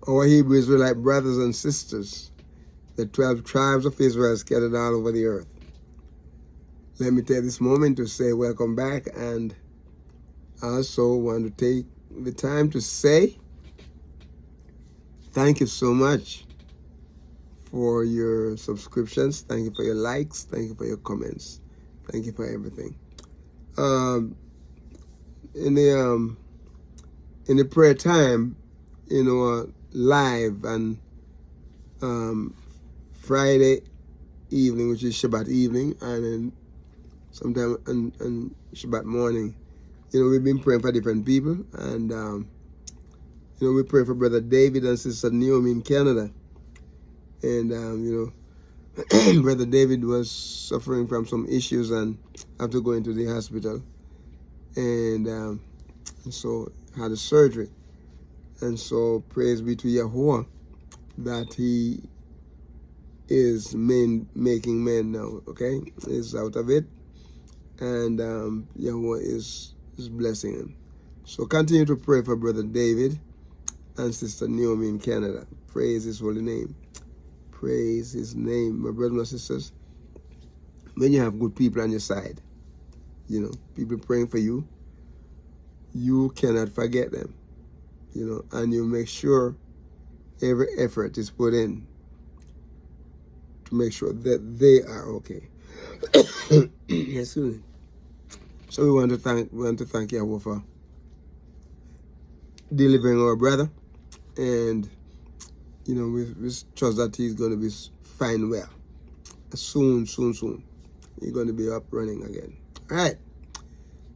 Our Hebrew Israelite brothers and sisters, the 12 tribes of Israel scattered all over the earth. Let me take this moment to say welcome back, and I also want to take the time to say thank you so much for your subscriptions. Thank you for your likes. Thank you for your comments. Thank you for everything. In the prayer time, live and Friday evening, which is Shabbat evening, and then sometime on Shabbat morning, we've been praying for different people, and we pray for Brother David and Sister Naomi in Canada, and Brother David was suffering from some issues and had to go into the hospital, and so had a surgery. And so praise be to Yahuwah that he is making men now, okay? He's out of it, and Yahuwah is blessing him. So continue to pray for Brother David and Sister Naomi in Canada. Praise his holy name. Praise his name. My brothers and sisters, when you have good people on your side, people praying for you, you cannot forget them. And you make sure every effort is put in to make sure that they are okay. Yes, so we want to thank Yahuwah for delivering our brother, and we trust that he's going to be fine well. Soon. He's going to be up running again. All right.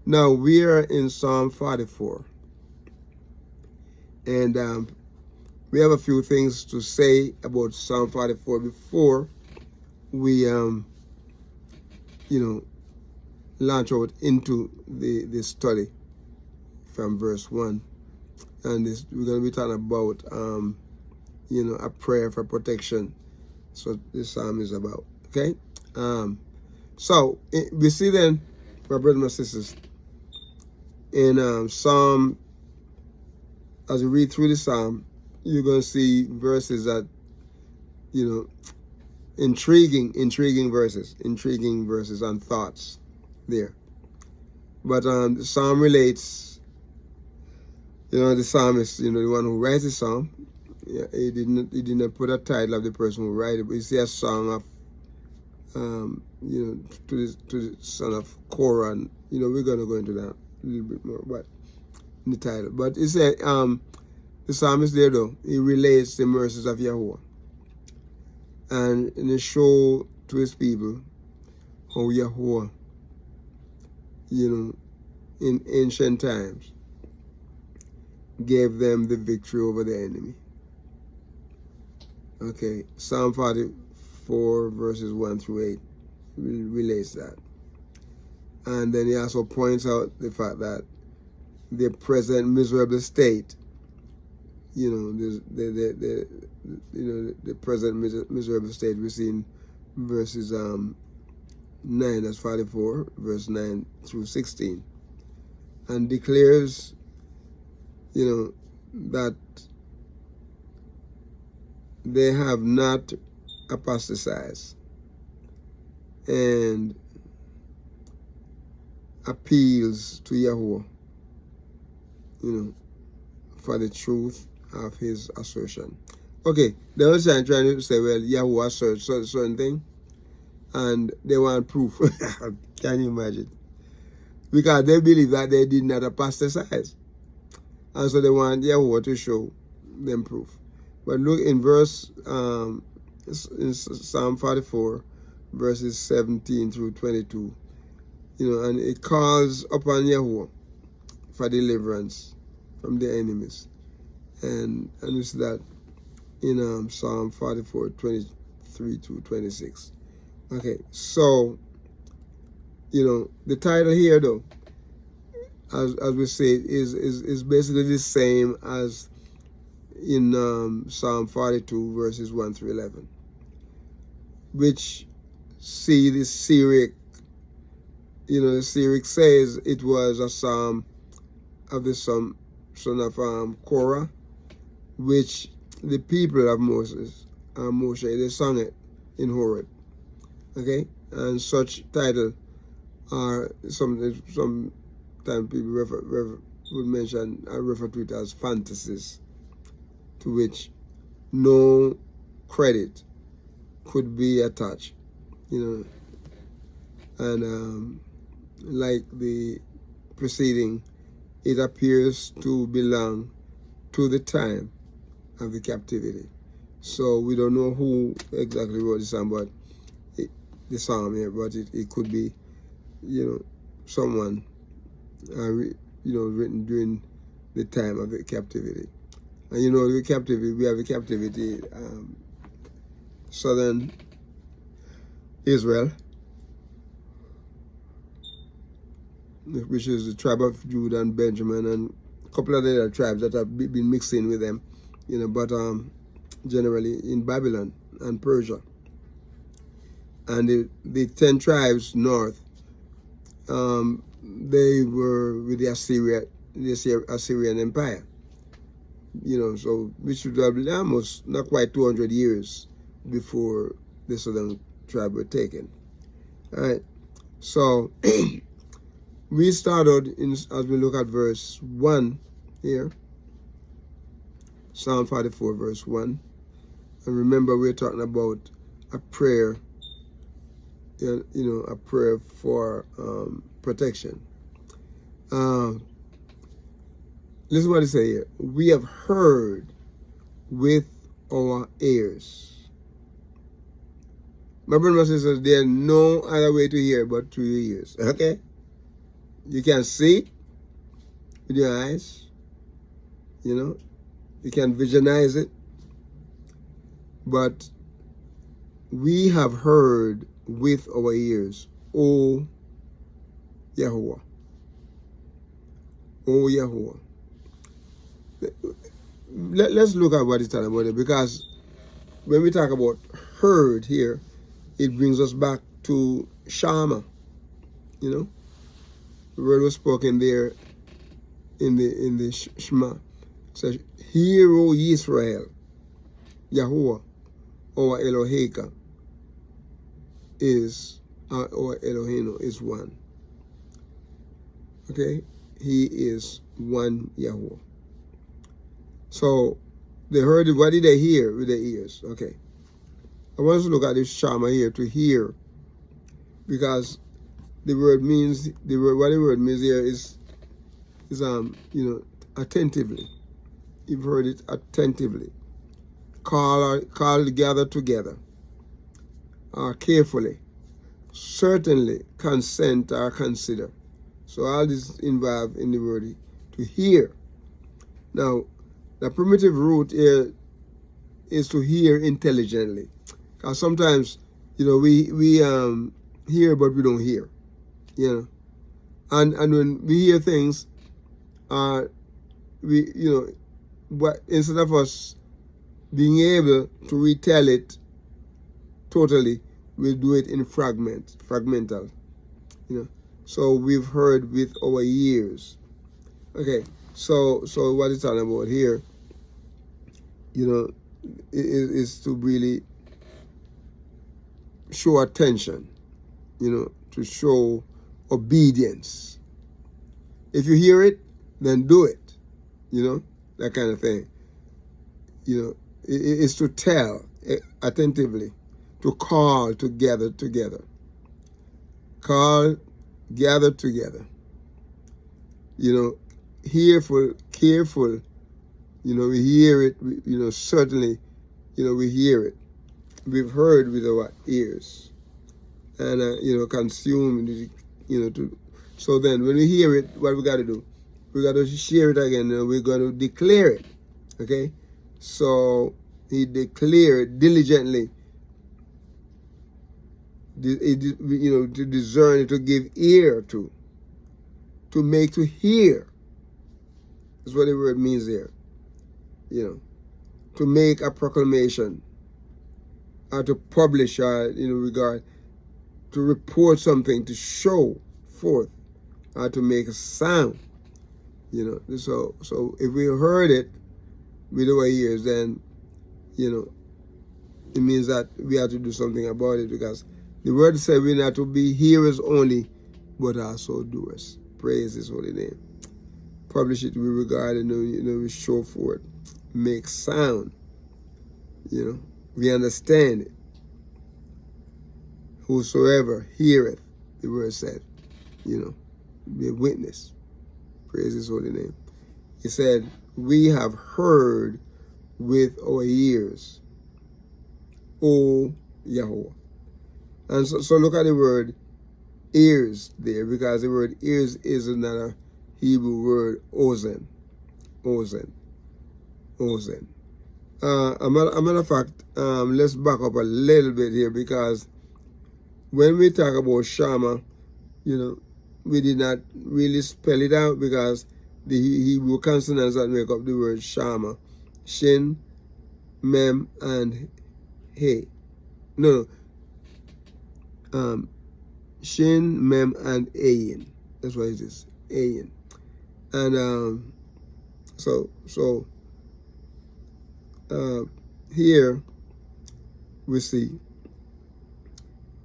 Now we are in Psalm 44. And we have a few things to say about Psalm 44 before we, launch out into the study from verse 1. And we're going to be talking about, a prayer for protection. That's what this psalm is about, okay? So we see then, my brothers and sisters, in Psalm, as you read through the psalm, you're going to see verses that, intriguing verses and thoughts there. But the psalm relates, the psalmist, the one who writes the psalm, he did not put a title of the person who writes it, but it's a song of, to the son of Korah, and, we're going to go into that a little bit more, but in the title. But it said, the psalmist there, though, he relates the mercies of Yahuwah, and he show to his people how Yahuwah, in ancient times, gave them the victory over the enemy. Okay, Psalm 44 verses 1 through 8 relates that. And then he also points out the fact that the present miserable state, the present miserable state we see in verses 9, that's 44, verse 9 through 16, and declares, that they have not apostatized, and appeals to Yahuwah, for the truth of his assertion. Okay, they were trying to say, well, Yahuwah asserts certain thing, and they want proof. Can you imagine? Because they believe that they did not apostatize, and so they want Yahuwah to show them proof. But look in verse, in Psalm 44, verses 17 through 22, and it calls upon Yahuwah for deliverance from the enemies. And we see that in Psalm 44, 23 to 26. Okay, so, the title here, though, as we say, is basically the same as in Psalm 42, verses 1 through 11, which see the Syriac, the Syriac says it was a psalm of the son of Korah, which the people of Moses, Moshe, they sung it in Horeb. Okay? And such title are sometimes people would mention and refer to it as fantasies, to which no credit could be attached, you know. And like the preceding, it appears to belong to the time of the captivity. So we don't know who exactly wrote the psalm, but the psalm here, but it could be, you know, someone, you know, written during the time of the captivity. And you know, the captivity, we have the captivity, southern Israel, which is the tribe of Judah and Benjamin, and a couple of other tribes that have been mixed in with them, you know, but generally in Babylon and Persia. And the 10 tribes north, they were with the Assyrian Empire, you know, so which would have been almost not quite 200 years before the southern tribe were taken. All right, so we started as we look at verse 1 here, Psalm 44, verse 1. And remember, we're talking about a prayer, you know, a prayer for protection. Listen what it says here. We have heard with our ears. My brother and sisters, there's no other way to hear but through your ears. Okay? You can see with your eyes, you know, you can visualize it, but we have heard with our ears, O Yahuwah. O Yahuwah. Let's look at what it's talking about, because when we talk about heard here, it brings us back to Shama, you know. The word was spoken there in the Shema. It says, "Hear, O Israel, Yahuwah, our Eloheka, is our Elohino is one." Okay, He is one Yahuwah. So they heard it. What did they hear with their ears? Okay, I want us to look at this Shama here, to hear, because the word means what the word means here is you know, attentively. You've heard it attentively. Call, gather together, carefully, certainly, consent or consider. So all this involved in the word to hear. Now, the primitive root here is to hear intelligently. Because sometimes, you know, we hear but we don't hear. You know. And when we hear things, we, you know, but instead of us being able to retell it totally, we'll do it in fragmental, you know. So we've heard with our ears. Okay, so what it's talking about here, you know, is to really show attention, you know, to show obedience. If you hear it, then do it, you know, that kind of thing. You know, it's to tell attentively, to call together. Call, gather together. You know, careful. You know, we hear it, you know, certainly, you know, we hear it. We've heard with our ears. And, you know, consume, you know, so then when we hear it, what we got to do? We got to share it again, and we're going to declare it. Okay? So he declared diligently, you know, to discern, to give ear to make, to hear. That's what the word means there. You know, to make a proclamation, or to publish, or, you know, to report something, to show forth, or to make a sound. You know, so if we heard it with our ears, then you know, it means that we have to do something about it, because the word said we're not to be hearers only, but also doers. Praise His holy name. Publish it with regard, we show forth, make sound. We understand it. Whosoever heareth, the word said, be a witness. Praise His holy name. He said, we have heard with our ears, O Yahuwah. And so look at the word ears there, because the word ears is another Hebrew word, ozen. Ozen. Ozen. A matter of fact, let's back up a little bit here, because when we talk about Shama, we did not really spell it out, because the Hebrew consonants that make up the word Shama, Shin, Mem, and He. Shin, Mem, and Ayin. That's what it is, Ayin. And so here we see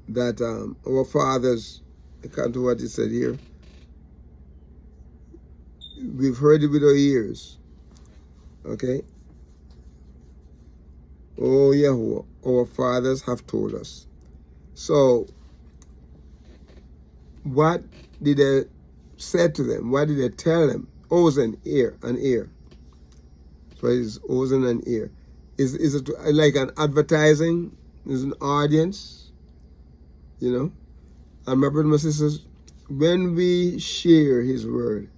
that our fathers, according to what it said here, we've heard it with our ears. Okay? Oh Yahuwah, our fathers have told us. So, what did they say to them? What did they tell them? Ozen, ear, and ear. So it's ozen and ear. Is it like an advertising? Is an audience? And my brothers and my sisters, when we share His word,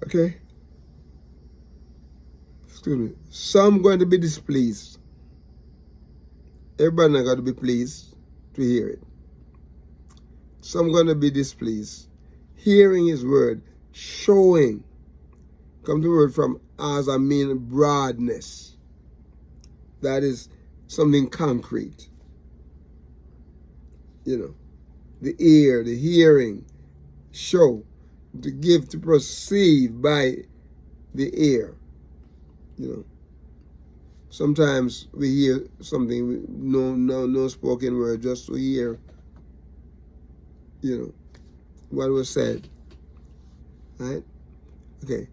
okay? Excuse me. Some going to be displeased. Everybody not going to be pleased to hear it. Some going to be displeased. Hearing His word, showing. Come to the word from as, I mean broadness. That is something concrete. The ear, the hearing, show, to give, to perceive by the ear. Sometimes we hear something, no spoken word, just to hear, what was said. Right? Okay.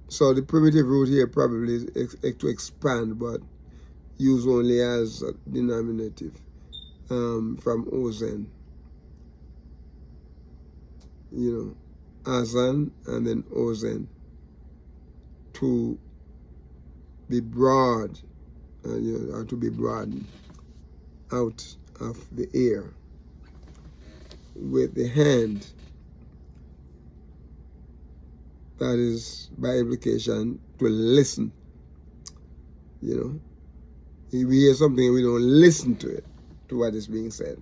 So the primitive root here probably is to expand, but use only as a denominative from ozen. Azan and then ozen, to be broad, or to be broadened out of the ear with the hand. That is, by implication, to listen. If we hear something, we don't listen to it, to what is being said.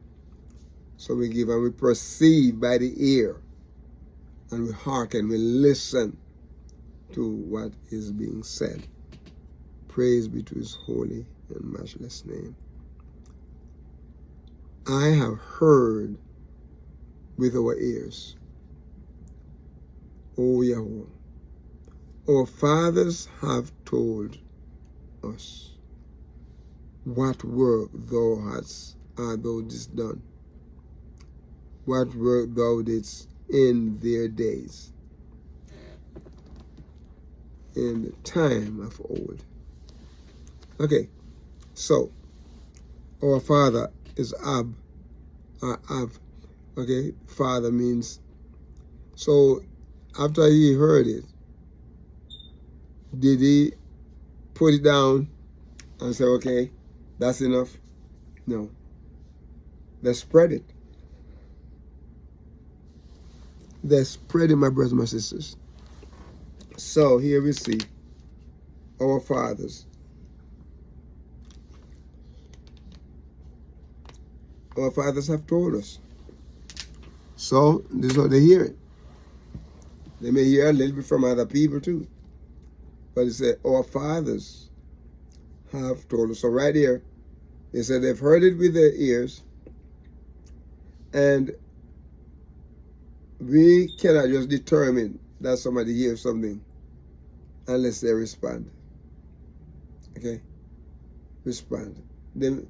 So we give and we perceive by the ear, and we hearken, we listen to what is being said. Praise be to His holy and matchless name. I have heard with our ears, O Yahuwah, our fathers have told us what work thou didst done, what work thou didst in their days, in the time of old. Okay, so our father is Ab, or Av. Okay, father means, so after he heard it, did he put it down and say, okay, that's enough? No. They spread it. They spread it, my brothers and my sisters. So here we see our fathers. Our fathers have told us. So this is how they hear it. They may hear a little bit from other people too. But it said, our fathers have told us. So right here, they said they've heard it with their ears, and we cannot just determine that somebody hears something unless they respond. Okay? respond. Then,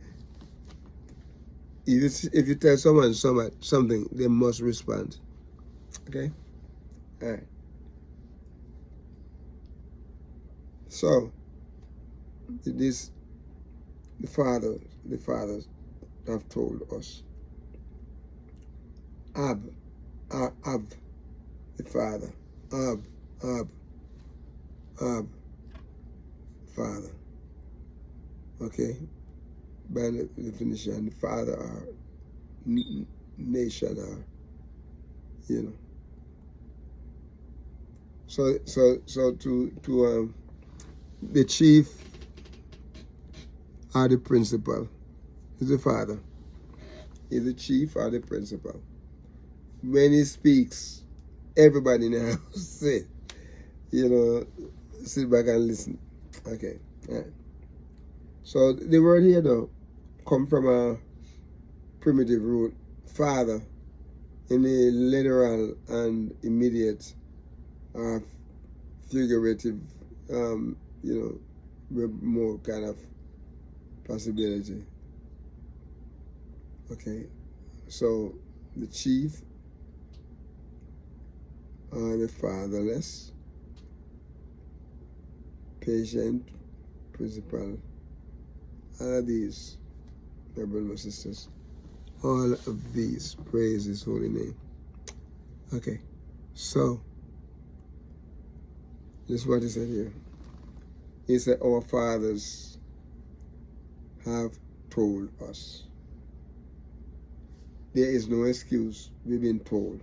if you tell someone something, they must respond. Okay? All right. So, the fathers have told us. Ab, the father. Ab, father. Okay? By the definition, the father or nation or, you know. So to the chief or the principal is the father. Is the chief or the principal. When he speaks, everybody in the house sit. You know, sit back and listen. Okay. All right. So the word here though come from a primitive root, father, in a literal and immediate figurative, you know, more kind of possibility. Okay, so the chief are the fatherless, patient, principal, all of these, my brothers and sisters, all of these, praise His holy name. Okay, so this is what he said here. He said, our fathers have told us. There is no excuse. We've been told.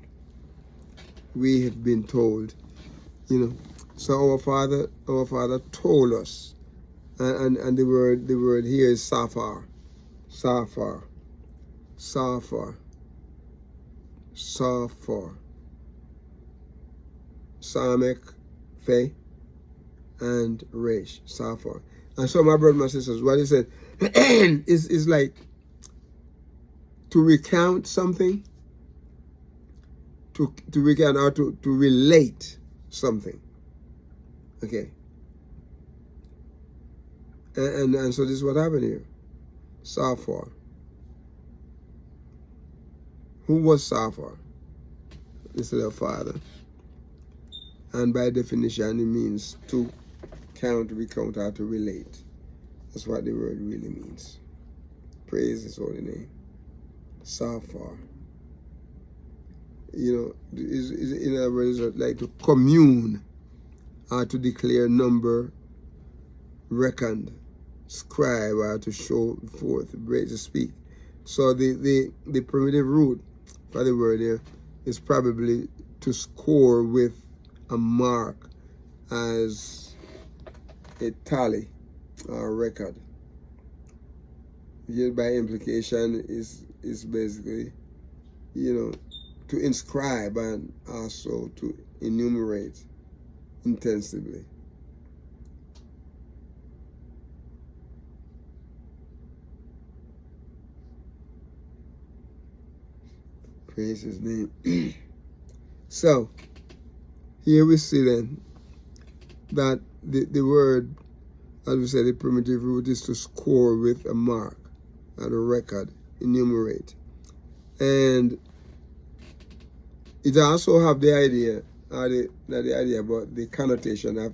We have been told, you know. So our father told us, and the word here is safar, safar, safar, safar, samek, fe, and resh, safar. And so my brothers and sisters, what he said is like to recount something, to recount or to relate something. Okay. And so this is what happened here. Safar. Who was Safar? This is their father. And by definition, it means to count, recount, or to relate. That's what the word really means. Praise His holy name. Safar. You know, in other words, like to commune or to declare number, reckon, scribe, or to show forth, to speak. So the primitive root for the word here is probably to score with a mark as a tally or record. Here by implication is basically, you know, to inscribe and also to enumerate intensively. Praise His name. So, here we see then that the word, as we said, the primitive root is to score with a mark and a record, enumerate. And it also have the idea, not the idea, but the connotation of,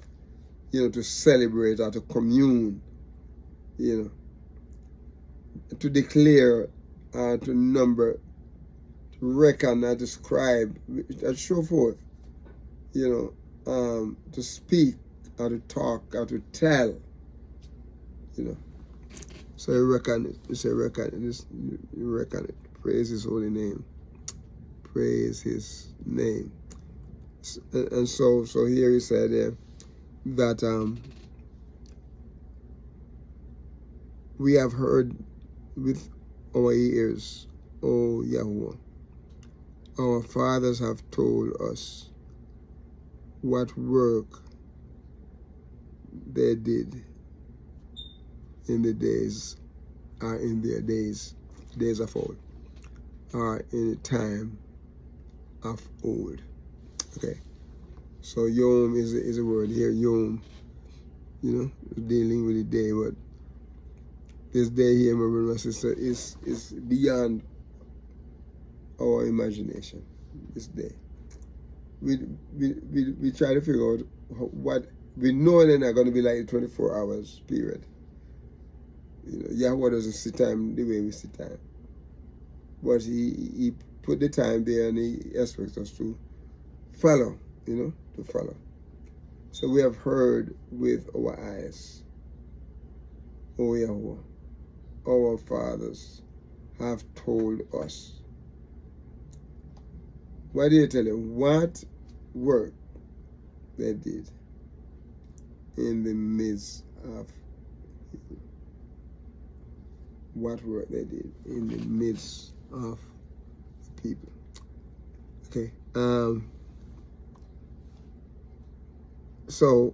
you know, to celebrate or to commune, you know, to declare, to number, to reckon, or to scribe, and so forth, you know, to speak, or to talk, or to tell, you know. So you reckon it, you say reckon it, you reckon it. Praise His holy name. Praise His name. And so here he said that we have heard with our ears, O Yahuwah. Our fathers have told us what work they did in the days, in their days of old, or in the time of old. Okay, so Yom is a word here. Yom, you know, dealing with the day, but this day here, my brother and sister, is beyond our imagination. This day, we try to figure out what we know. They're not going to be like a 24 hours period. You know, Yahuwah doesn't see time the way we see time, but he put the time there, and he expects us to follow. You know, to follow. So we have heard with our eyes, O Yahuwah, our fathers have told us. What did he tell them? What work they did in the midst of people. What work they did in the midst of people. Okay. So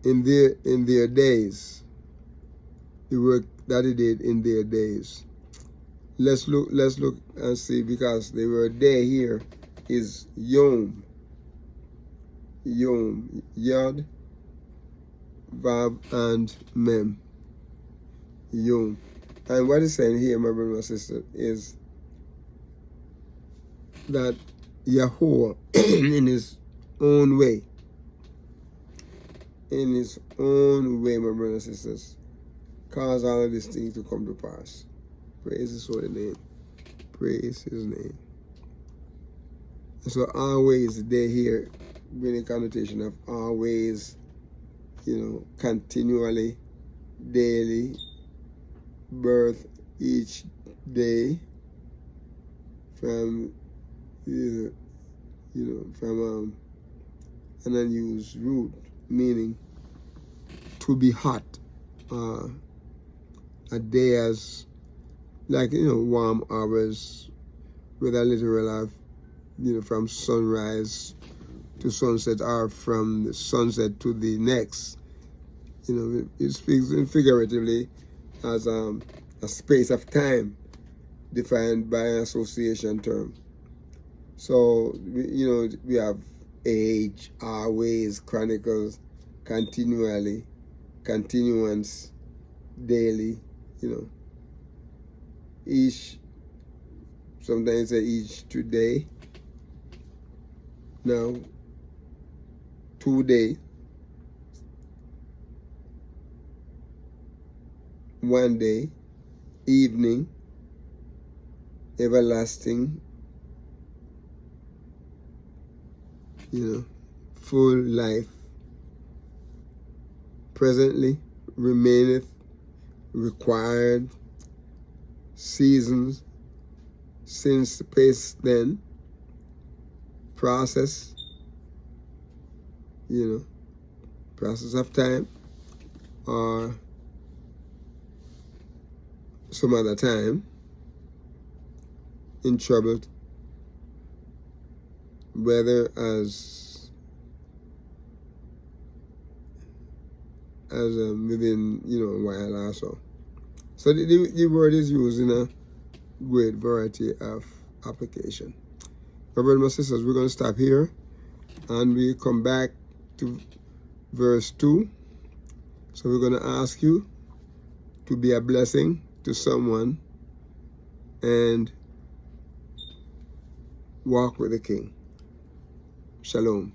in their days, the work that he did in their days. Let's look and see, because the word day here is Yom. Yom, Yod, Vav, and Mem. Yom. And what it's saying here, my brother and my sister, is that Yahuwah, in his own way, my brothers and sisters, caused all of these things to come to pass. Praise his holy name. Praise his name. And so always, they here bring a connotation of always, you know, continually, daily, birth each day, from from an unused root, meaning to be hot. A day as, like, you know, warm hours, with a literal of, you know, from sunrise to sunset, or from the sunset to the next. You know, it speaks figuratively as a space of time defined by an association term. So, you know, we have age, always, chronicles, continually, continuance, daily, you know. Each, sometimes say each today. Now, today, one day, evening, everlasting, you know, full life, presently, remaineth, required, seasons, since the pace then, process, you know, process of time, or some other time, in trouble, whether as within, you know, a while also. So the word is used in a great variety of application. My brothers and my sisters, we're going to stop here, and we come back to verse 2. So we're going to ask you to be a blessing to someone and walk with the King. Shalom.